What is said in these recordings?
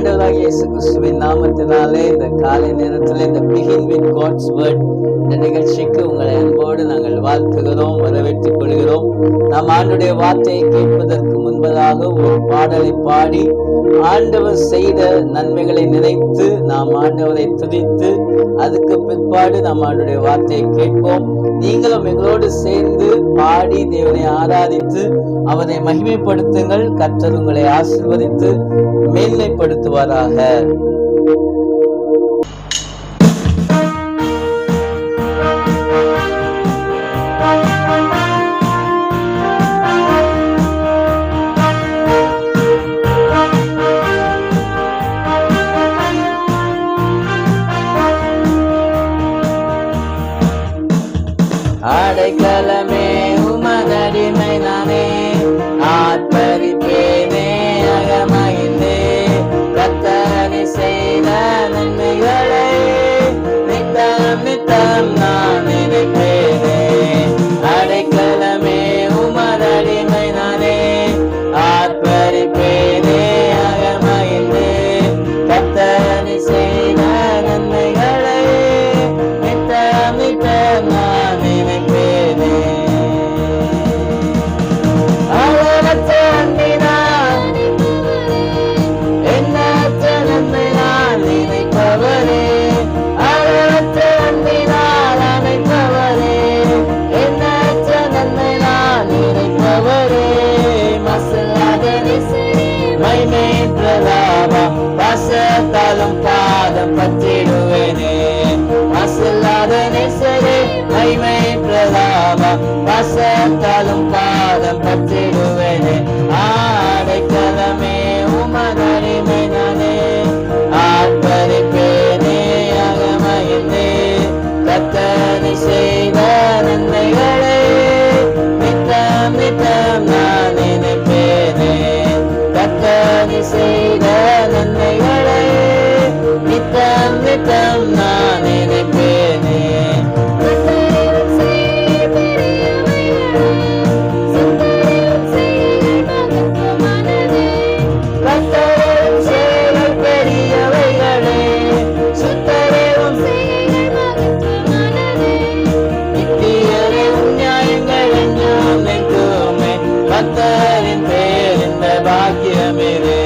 ஆண்டவராகிய இயேசு கிறிஸ்துவின் நாமத்தினாலே இந்த காலை நேரத்தில் இந்த பிகின் வித் காட்ஸ் வேர்ட் இந்த நிகழ்ச்சிக்கு உங்களை அன்போடு நாங்கள் வாழ்த்துகிறோம், வரவேற்றுக் கொள்கிறோம். நாம் ஆண்டுடைய வார்த்தையை கேட்பதற்கு முன்பதாக ஒரு பாடலை பாடி ஆண்டவர் செய்த நன்மைகளை நினைத்து நாம் ஆண்டவரை துதித்து அதுக்கு பிற்பாடு நாம் ஆண்டுடைய வார்த்தையை கேட்போம். நீங்களும் எங்களோடு சேர்ந்து பாடி தேவனை ஆராதித்து அவரை மகிமைப்படுத்துங்கள். கர்த்தர் உங்களை ஆசீர்வதித்து மேன்மைப்படுத்துவாராக. அடைக்கலமே உமதடிமை நானே, ஆர்ப்பரிப்பேனே அகமகிழ்ந்தே, கர்த்தர் செய்த நன்மைகளை நித்தம் நித்தம் நான் நினைப்பேனே. அடைக்கலமே உமதடிமை நானே, ஆர்ப்பரிப்பேனே அகமகிழ்ந்தே, கர்த்தர் செய்த நன்மைகளை நித்தம் நித்தம் நான் நினைப்பேனே. அளவற்ற அன்பினால் எண்ணற்ற நன்மை நான் நினைப்பவரே, அளவற்ற அன்பினால் அணைப்பவரே, எண்ணற்ற நன்மை நான் நினைப்பவரே. மசலாத மைமை பிரலாபா வசத்தாலும் பாதம் பற்றிடுவேனே. மசலாத நெசரே மைமை பிரலாபா வசத்தாலும் பாதம் பற்றிடுவேனே. ஆடைக்கலமே உமதடிமை நானே, ஆர்ப்பரிப்பேனே அகமகிழ்ந்தே, கர்த்தர் செய்த நன்மைகளை நித்தம் நித்தம் நான் நினைப்பேனே. கர்த்தர் செய்த நன்மைகளை நித்தம் நித்தம் நான் நினைப்பேனே. கர்த்தரின் பேர் இந்த பாக்கியமிரே.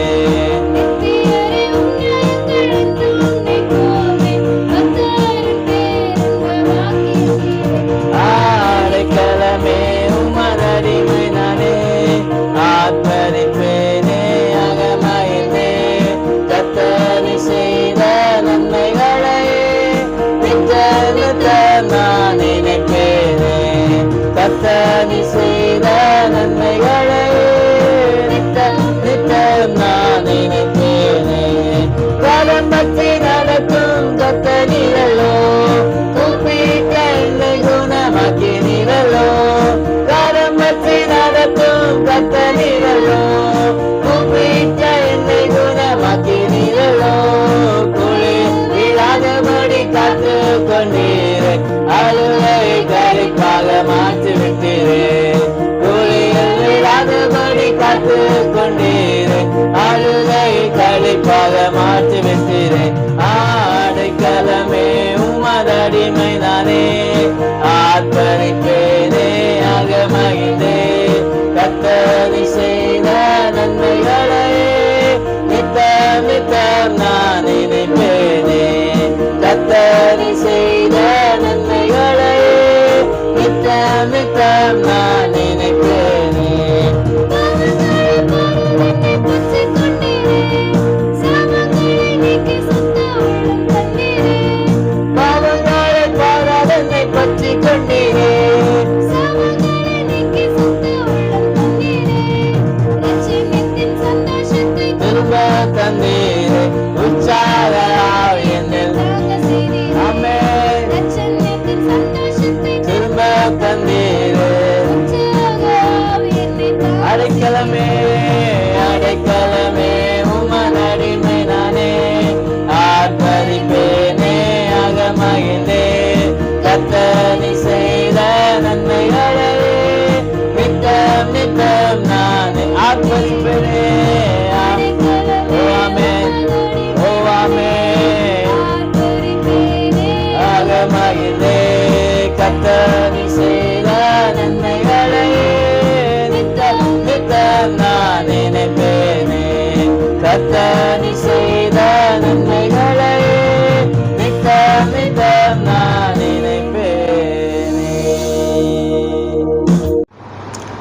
ஆடைக்கலமே உமதடிமை நானே, ஆர்ப்பரிப்பேனே அகமகிழ்ந்தே, கர்த்தர் செய்த நன்மைகளை நித்தம் நித்தம் நான் நினைப்பேனே. கர்த்தர் செய்த நன்மைகளை நித்தம் நித்தம் நான் நினைப்பேனே. காலம் பற்றி நடக்கும் கர்த்தனிரலோ, கூப்பிட்ட என்னை குணமாக்கினிரலோ. காலம் பற்றி நடக்கும் கர்த்தனிரலோ, கூப்பிட்ட என்னை குணமாக்கினிரலோ. குளிர் விழாதபடி காத்து கொண்டீரே, அழுகை கழிப்பாக மாற்றிவிட்டீரே. குளிர் விழாதபடி காத்து கொண்டீரே, அழுகை கழிப்பாக மாற்றிவிட்டீரே. ஆடைக்கலமே உமதடிமை நானே, ஆர்ப்பரிப்பேனே அகமகிழ்ந்தே, கர்த்தர் செய்த நன்மைகளை நித்தம் நித்தம் நான் நினைப்பேனே. கர்த்தர் செய்த நன்மைகளை நித்தம் நித்தம் நான் நினைப்பேனே. பாவங்களை பாராதனை பற்றி கொண்டீரே, திரும்ப தந்தீரே உற்சாக ஆவியினில். ஆமென். திரும்ப தந்தீரே. அடைக்கலமே அடைக்கலமே உமதடிமை நானே, ஆர்ப்பரிப்பேனே அகமகிழ்ந்தே, கர்த்தர் செய்த நன்மைகளை நித்தம் நித்தம் நான் ஆர்ப்பரிப்பேனே. ஆமென். கர்த்தர் நீ செய்த நன்மைகளை நித்தம் நித்தம் நான் நினைப்பேனே.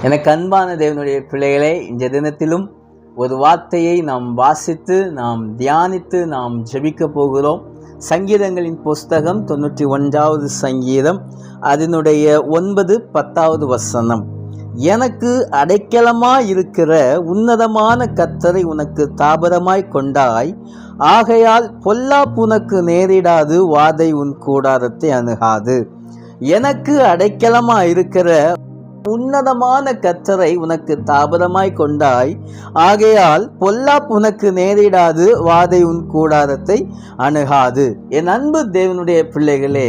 எனக்கு அன்பான தேவனுடைய பிள்ளைகளே, இந்த தினத்திலும் ஒரு வார்த்தையை நாம் வாசித்து நாம் தியானித்து நாம் ஜெபிக்க போகிறோம். சங்கீதங்களின் புஸ்தகம் 91வது சங்கீதம் அதனுடைய 9, 10வது வசனம். எனக்கு அடைக்கலமாய் இருக்கிற உன்னதமான கர்த்தரை உனக்கு தாபரமாய் கொண்டாய், ஆகையால் பொல்லாப்பு உனக்கு நேரிடாது, வாதை உன் கூடாரத்தை அணுகாது. எனக்கு அடைக்கலமாய் இருக்கிற உன்னதமான கர்த்தரை உனக்கு தாபரமாய் கொண்டாய், ஆகையால் பொல்லாப்பு உனக்கு நேரிடாது, வாதை உன் கூடாரத்தை அணுகாது. என் அன்பு தேவனுடைய பிள்ளைகளே,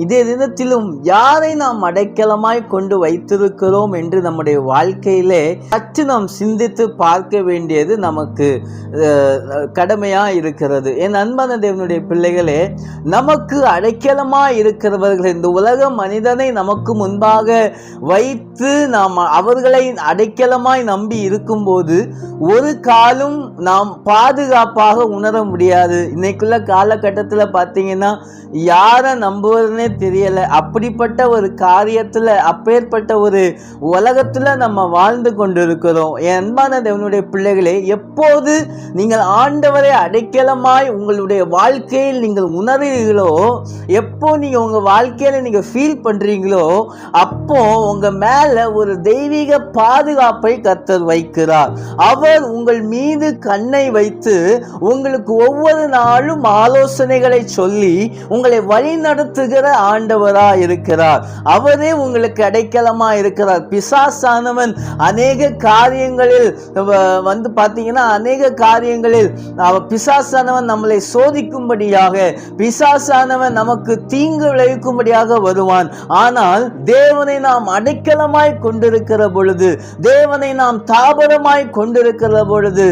இதே தினத்திலும் யாரை நாம் அடைக்கலமாய் கொண்டு வைத்திருக்கிறோம் என்று நம்முடைய வாழ்க்கையிலே சற்று நாம் சிந்தித்து பார்க்க வேண்டியது நமக்கு கடமையா இருக்கிறது. என் அன்பான தேவனுடைய பிள்ளைகளே, நமக்கு அடைக்கலமாய் இருக்கிறவர்கள், இந்த உலக மனிதனை நமக்கு முன்பாக வைத்து நாம் அவர்களை அடைக்கலமாய் நம்பி இருக்கும்போது ஒரு காலம் நாம் பாதுகாப்பாக உணர முடியாது. இன்னைக்குள்ள காலகட்டத்தில் பார்த்தீங்கன்னா யாரை நம்புவதுன்னே தெரியல. அப்படிப்பட்ட ஒரு காரியத்தில், அப்பேற்பட்ட ஒரு உலகத்தில் நம்ம வாழ்ந்து கொண்டிருக்கிறோம். என் அன்பான தேவனுடைய பிள்ளைகளே, எப்போது நீங்கள் ஆண்டவரை அடைக்கலமாய் உங்களுடைய வாழ்க்கையில் நீங்கள் உணர்கிறீர்களோ, எப்போ நீங்கள் உங்கள் வாழ்க்கையில் நீங்கள் ஃபீல் பண்ணுறீங்களோ, அப்போ உங்கள் மேலே ஒரு தெய்வீக பாதுகாப்பை கர்த்தர் வைக்கிறார். அவர் உங்கள் மீது கண்ணை வைத்து உங்களுக்கு ஒவ்வொரு நாளும் ஆலோசனைகளை சொல்லி உங்களை வழி நடத்துகிற ஆண்டவரா இருக்கிறார். அவரே உங்களுக்கு அடைக்கலமா இருக்கிறார். பிசாசானவன் அநேக காரியங்களில் வந்து பார்த்தீங்கன்னா, அநேக காரியங்களில் பிசாசானவன் நம்மளை சோதிக்கும்படியாக, பிசாசானவன் நமக்கு தீங்கு விளைவிக்கும்படியாக வருவான். ஆனால் தேவனை நாம் அடைக்கலமாய் கொண்டிருக்கிற பொழுது, தேவனை நாம் தாபரமாய் கொண்டிருக்கிற பொழுது,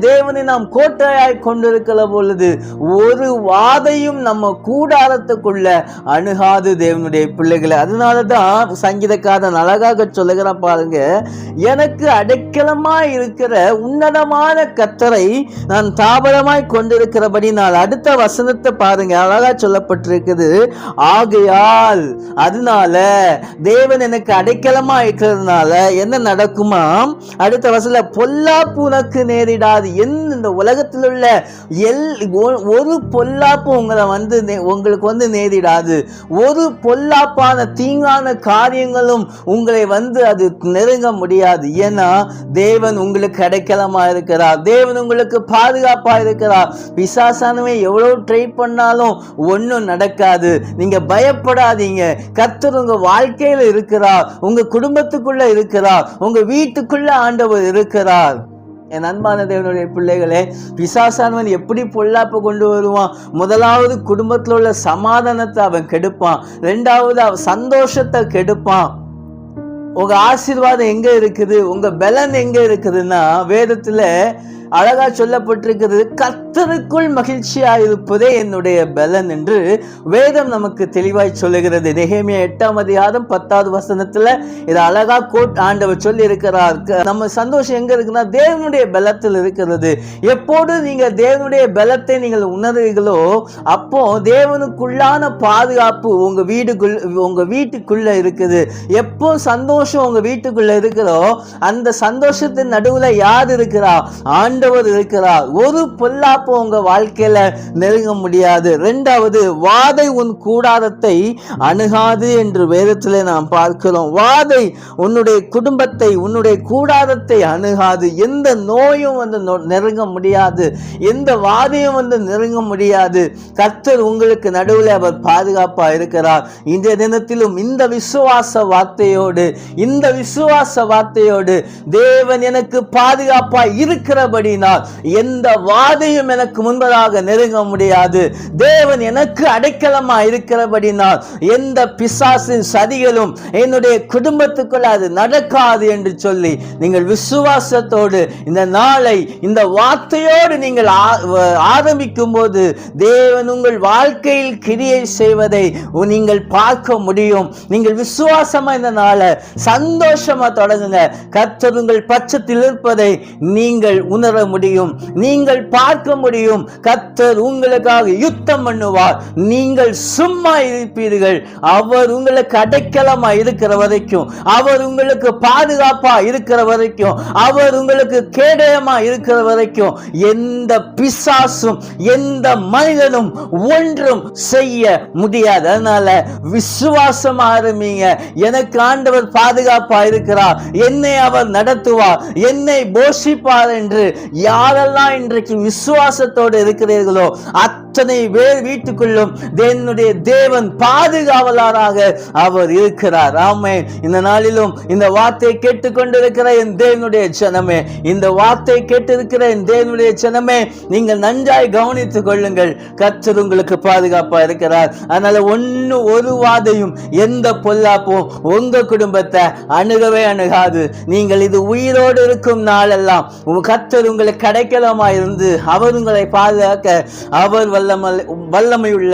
தேவனை நாம் கோட்டையாய் கொண்டிருக்கிற பொழுது ஒரு வாதையும் நம்ம கூடாரத்துக்குள்ள அணுகாது தேவனுடைய பிள்ளைகளை. அதனாலதான் சங்கீதக்காரன் அழகாக சொல்லுகிற பாருங்க, எனக்கு அடைக்கலமாய் இருக்கிற உன்னதமான கர்த்தரை நான் தாபரமாய் கொண்டிருக்கிறபடி. நான் அடுத்த வசனத்தை பாருங்க, அழகா சொல்லப்பட்டிருக்குது. ஆகையால், அதனால தேவன் எனக்கு அடைக்கலமா இருக்கிறதுனால என்ன நடக்குமா? அடுத்த வசனத்துல பொல்லாப்பு உனக்கு நேரிடாது. இந்த உலகத்தில் உள்ள ஒரு பொல்லாப்பு உங்களுக்கு வந்து நேரிடாது. ஒரு பொல்லாப்பான தீங்கான காரியங்களும் உங்களை வந்து அது நெருங்க முடியாது. ஏன்னா தேவன் உங்களுக்கு அடைக்கலமா இருக்கிறார். தேவன் உங்களுக்கு பாதுகாப்பா இருக்கிறார். பிசாசானவே எவ்வளவு ட்ரை பண்ணாலும் ஒன்றும் நடக்காது. நீங்க பயப்படாதீங்க. கர்த்தர் உங்க வாழ்க்கையில இருக்கிறார், உங்க குடும்பத்துக்குள்ள இருக்கிறார், உங்க வீட்டுக்குள்ள ஆண்டவர் இருக்கிறார். என் அன்பான தேவனுடைய பிள்ளைகளே, பிசாசானவன் எப்படி பொல்லாப்பு கொண்டு வருவான்? முதலாவது குடும்பத்தில் உள்ள சமாதானத்தை அவன் கெடுப்பான். ரெண்டாவது அவன் சந்தோஷத்தை கெடுப்பான். உங்க ஆசீர்வாதம் எங்க இருக்குது, உங்க பலன் எங்க இருக்குதுன்னா வேதத்துல அழகா சொல்லப்பட்டிருக்கிறது, கர்த்தருக்குள் மகிழ்ச்சியா இருப்பதே என்னுடைய பலன் என்று வேதம் நமக்கு தெளிவாய் சொல்லுகிறது. நெகேமியா 8ஆம் அதிகாரம் 10வது வசனத்துல இதை அழகா ஆண்டவர் சொல்லி இருக்கிறார். நம்ம சந்தோஷம் எங்க இருக்குன்னா தேவனுடைய பலத்தில் இருக்கிறது. எப்போது நீங்க தேவனுடைய பலத்தை நீங்கள் உணர்வீர்களோ, அப்போ தேவனுக்குள்ளான பாதுகாப்பு உங்க வீட்டுக்குள்ள இருக்குது. எப்போ சந்தோஷம் உங்க வீட்டுக்குள்ள இருக்கிறோ, அந்த சந்தோஷத்தின் நடுவுல யார் இருக்கிறா? ஆண்டவர் இருக்கிறார். ஒரு பொல்லாப்பு உங்க வாழ்க்கையில நெருங்க முடியாது. இரண்டாவது, வாதை உன் கூடாரத்தை அணுகாது என்று வேதத்திலே நாம் பார்க்கிறோம். வாதை உன்னுடைய குடும்பத்தை, உன்னுடைய கூடாரத்தை அணுகாது. எந்த நோயும் வந்து நெருங்க முடியாது, எந்த வாதையும் வந்து நெருங்க முடியாது. கர்த்தர் உங்களுக்கு நடுவில் அவர் பாதுகாப்பா இருக்கிறார். இந்த தினத்திலும் இந்த விசுவாச வார்த்தையோடு தேவன் எனக்கு பாதுகாப்பா இருக்கிறபடி எந்த வாதையும் எனக்கு முன்பதாக நெருங்க முடியாது. தேவன் எனக்கு அடைக்கலமா இருக்கிறபடினால் எந்த பிசாசின் சதிகளும் என்னுடைய குடும்பத்துக்குள்ள அது நடக்காது என்று சொல்லி நீங்கள் விசுவாசத்தோடு இந்த நாளை இந்த வார்த்தையோடு நீங்கள் ஆரம்பிக்கும் போது தேவன் உங்கள் வாழ்க்கையில் கிரியை செய்வதை நீங்கள் பார்க்க முடியும். நீங்கள் விசுவாசமா இந்த நாளை சந்தோஷமா தொடங்குங்க. கர்த்தர் உங்கள் பட்சத்தில் இருப்பதை நீங்கள் உணர பெற முடியும். நீங்கள் பார்க்க முடியும், கர்த்தர் உங்களுக்காக யுத்தம் பண்ணுவார். நீங்கள் சும்மா இருப்பீர்கள். அவர் உங்களுக்கு அடைக்கலமா இருக்கிற வரைக்கும், அவர் உங்களுக்கு பாதுகாப்பா இருக்கிற வரைக்கும், அவர் உங்களுக்கு கேடயமா இருக்கிற வரைக்கும் எந்த பிசாசும் எந்த மனிதனும் ஒன்றும் செய்ய முடியாது. அதனால விசுவாசம் ஆரம்பிங்க. எனக்கு ஆண்டவர் பாதுகாப்பா இருக்கிறார், என்னை அவர் நடத்துவார், என்னை போஷிப்பார் என்று யாரெல்லாம் இன்றைக்கு விசுவாசத்தோடு இருக்கிறீர்களோ அத்தனை பேர் வீட்டுக்குள்ளும் என்னுடைய தேவன் பாதுகாவலராக அவர் இருக்கிறார். ஆமென். இந்த நாளிலும் இந்த வார்த்தையை கேட்டுக்கொண்டிருக்கிற என் தேவனுடைய ஜனமே, இந்த வார்த்தை கேட்டிருக்கிற என் தேவனுடைய ஜனமே, நீங்கள் நன்றாய் கவனித்துக் கொள்ளுங்கள். கர்த்தர் உங்களுக்கு பாதுகாப்பா இருக்கிறார். அதனால ஒரு வாதையும் எந்த பொல்லாப்பும் உங்க குடும்பத்தை அணுகவே அணுகாது. நீங்கள் இது உயிரோடு இருக்கும் நாளெல்லாம் கர்த்தர் உங்களுக்கு கிடைக்கலாமா இருந்து அவர் உங்களை பாதுகாக்க அவர் வல்லமையுள்ள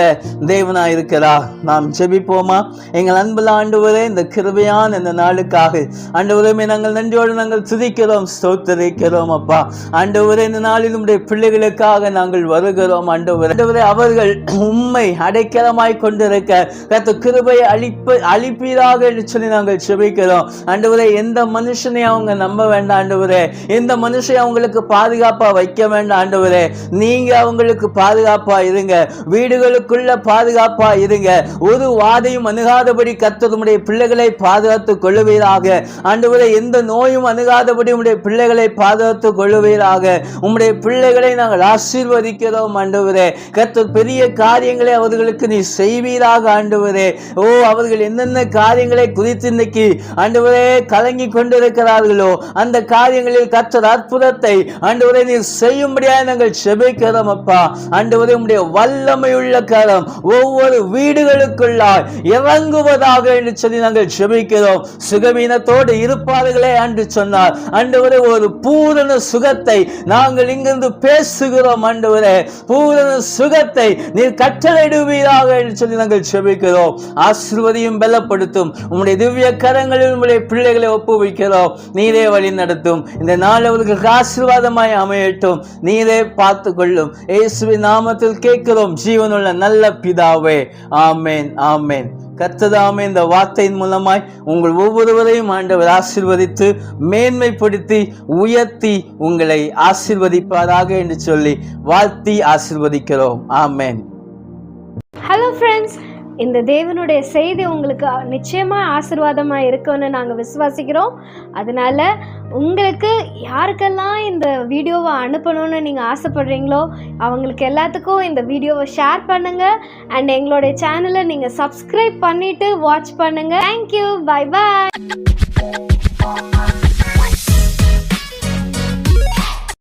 தேவனாய் இருக்கிறார். நாம் ஜெபிப்போமா? எங்கள் அன்புள்ள ஆண்டவரே, இந்த கிருபையான இந்த நாளுக்காக ஆண்டவரே நாங்கள் நன்றியோடு நாங்கள் துதிக்கிறோம், ஸ்தோத்திரிக்கிறோம். அப்பா ஆண்டவரே, இந்த நாளில் உம்முடைய பிள்ளைகளுக்காக நாங்கள் வருகிறோம். ஆண்டவரே, அவர்கள் உம்மை அடைக்கலமாய் கொண்டிருக்க கர்த்தர் கிருபையை அளிப்பீராக என்று சொல்லி நாங்கள் ஜெபிக்கிறோம். ஆண்டவரே, எந்த மனுஷனை அவங்க நம்ப வேண்டாம். ஆண்டவரே, எந்த மனுஷனை அவங்களுக்கு பாதுகாப்பா வைக்க வேண்டாம். ஆண்டவரே, நீங்க அவங்களுக்கு பாதுகாப்பா இருங்க, வீடுகளுக்குள்ள பாதுகாப்பா இருங்க. ஒரு வாதையும் அணுகாதபடி கர்த்தர் உம்முடைய பிள்ளைகளை பாதுகாத்துக் கொள்ளுவீராக. ஆண்டவரே, எந்த நோயும் அணுகாதபடி உம்முடைய பிள்ளைகளை பாதுகாத்துக் கொள்ளுவீராக. உம்முடைய பிள்ளைகளை நாங்கள் ஆசீர்வதிக்கிறோம். ஆண்டவரே, கர்த்தர் பெரிய காரியங்களை அவர்களுக்கு நீ செய்வீராக. ஆண்டவரே, அவர்கள் என்னென்ன காரியங்களை குறித்து இன்னைக்கு ஆண்டவரே கலங்கி கொண்டிருக்கிறார்களோ அந்த காரியங்களில் கர்த்தர் அற்புதத்தை ஆண்டவரே நீர் செய்யும்படியாக நாங்கள் ஜெபிக்கிறோம். அப்பா ஆண்டவரே, உம்முடைய வல்லமையுள்ள கரம் ஒவ்வொரு வீடுகளுக்குள்ளாய் இறங்குவதாக என்று சொல்லி நாங்கள் ஜெபிக்கிறோம். சுகவீனத்தோடு இருப்பார்களே என்று சொன்னார். ஆண்டவரே, ஒரு பூரண சுகத்தை நாங்கள் இங்கிருந்து பேசுகிறோம். ஆண்டவரே, பூரண சுகத்தை நீர் கட்டளையிடுவீராக என்று சொல்லி நாங்கள் ஜெபிக்கிறோம். ஆசீர்வதியும் பலப்படுத்தும் உம்முடைய திவ்ய கரங்களில் உம்முடைய பிள்ளைகளை ஒப்புவிக்கிறோம். நீரே வழி நடத்தும். இந்த நாள் அவர்களுக்கு ஆசீர்வாதமாய் அமையட்டும். நீரே பார்த்து கொள்ளும். இயேசுவின் நாமத்தில் கேட்கிறோம் ஜீவனுள்ள நல்ல பிதாவே, ஆமேன், ஆமேன். கர்த்ததாமே இந்த வார்த்தையின் மூலமாய் உங்கள் ஒவ்வொருவரையும் ஆண்டவர் ஆசீர்வதித்து மேன்மைப்படுத்தி உயர்த்தி உங்களை ஆசீர்வதிப்பாராக என்று சொல்லி வாழ்த்தி ஆசீர்வதிக்கிறோம். ஆமேன். ஹலோ ஃப்ரெண்ட்ஸ், இந்த தேவனுடைய செய்தி உங்களுக்கு நிச்சயமாக ஆசீர்வாதமாக இருக்கும்னு நாங்கள் விசுவாசிக்கிறோம். அதனால் உங்களுக்கு யாருக்கெல்லாம் இந்த வீடியோவை அனுப்பணும்னு நீங்கள் ஆசைப்படுறீங்களோ அவங்களுக்கு எல்லாத்துக்கும் இந்த வீடியோவை ஷேர் பண்ணுங்கள். அண்ட் எங்களுடைய சேனலை நீங்கள் சப்ஸ்கிரைப் பண்ணிவிட்டு வாட்ச் பண்ணுங்கள். தேங்க்யூ. Bye bye.